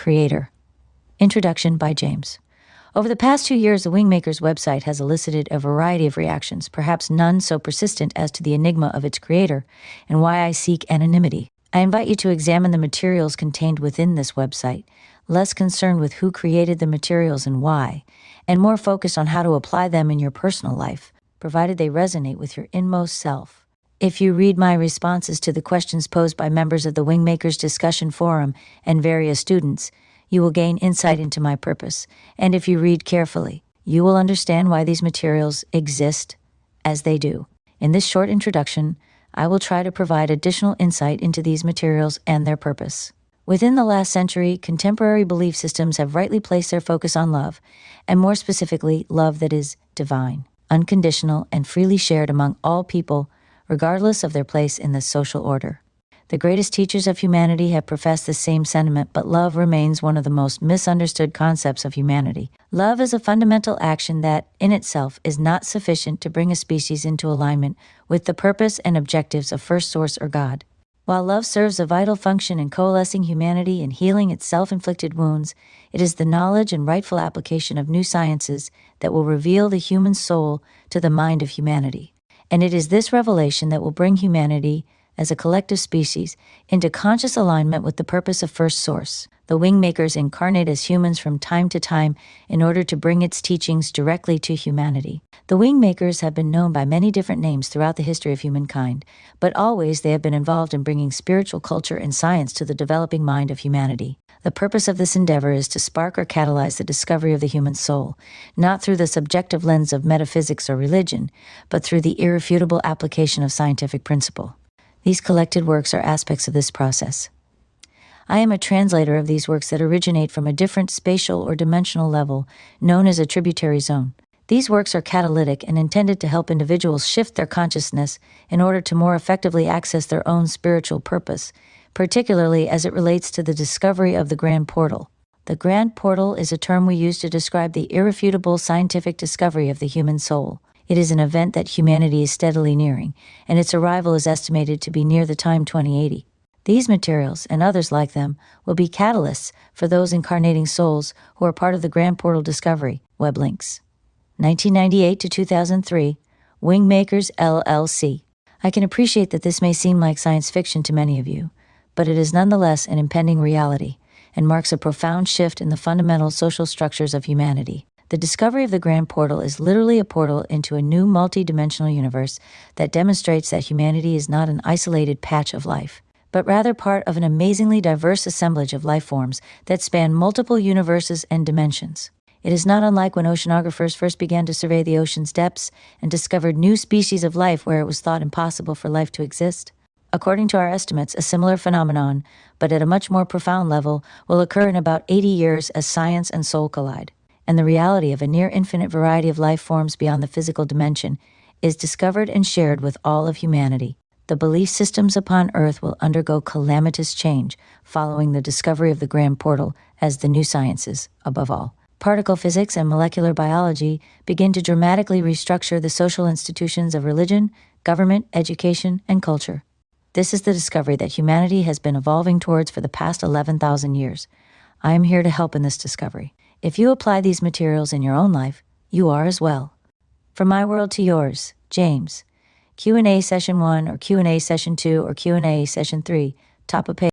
Creator. Introduction by James. Over the past 2 years, the WingMakers website has elicited a variety of reactions, perhaps none so persistent as to the enigma of its creator and why I seek anonymity. I invite you to examine the materials contained within this website, less concerned with who created the materials and why, and more focused on how to apply them in your personal life, provided they resonate with your inmost self. If you read my responses to the questions posed by members of the WingMakers discussion forum and various students, you will gain insight into my purpose, and if you read carefully, you will understand why these materials exist as they do. In this short introduction, I will try to provide additional insight into these materials and their purpose. Within the last century, contemporary belief systems have rightly placed their focus on love, and more specifically, love that is divine, unconditional, and freely shared among all people, regardless of their place in the social order. The greatest teachers of humanity have professed the same sentiment, but love remains one of the most misunderstood concepts of humanity. Love is a fundamental action that, in itself, is not sufficient to bring a species into alignment with the purpose and objectives of First Source or God. While love serves a vital function in coalescing humanity and healing its self-inflicted wounds, it is the knowledge and rightful application of new sciences that will reveal the human soul to the mind of humanity. And it is this revelation that will bring humanity as a collective species into conscious alignment with the purpose of First Source, the WingMakers Incarnate as humans from time to time in order to bring its teachings directly to humanity. The WingMakers have been known by many different names throughout the history of humankind, but always they have been involved in bringing spiritual culture and science to the developing mind of humanity. The purpose of this endeavor is to spark or catalyze the discovery of the human soul, not through the subjective lens of metaphysics or religion, but through the irrefutable application of scientific principle. These collected works are aspects of this process. I am a translator of these works that originate from a different spatial or dimensional level, known as a tributary zone. These works are catalytic and intended to help individuals shift their consciousness in order to more effectively access their own spiritual purpose, particularly as it relates to the discovery of the Grand Portal. The Grand Portal is a term we use to describe the irrefutable scientific discovery of the human soul. It is an event that humanity is steadily nearing, and its arrival is estimated to be near the time 2080. These materials, and others like them, will be catalysts for those incarnating souls who are part of the Grand Portal discovery. Web links. 1998 to 2003, WingMakers LLC. I can appreciate that this may seem like science fiction to many of you, but it is nonetheless an impending reality, and marks a profound shift in the fundamental social structures of humanity. The discovery of the Grand Portal is literally a portal into a new multi-dimensional universe that demonstrates that humanity is not an isolated patch of life, but rather part of an amazingly diverse assemblage of life forms that span multiple universes and dimensions. It is not unlike when oceanographers first began to survey the ocean's depths and discovered new species of life where it was thought impossible for life to exist. According to our estimates, a similar phenomenon, but at a much more profound level, will occur in about 80 years as science and soul collide, and the reality of a near-infinite variety of life forms beyond the physical dimension is discovered and shared with all of humanity. The belief systems upon Earth will undergo calamitous change following the discovery of the Grand Portal as the new sciences, above all, particle physics and molecular biology, begin to dramatically restructure the social institutions of religion, government, education, and culture. This is the discovery that humanity has been evolving towards for the past 11,000 years. I am here to help in this discovery. If you apply these materials in your own life, you are as well. From my world to yours, James. Q&A session 1 or Q&A session 2 or Q&A session 3, top of page.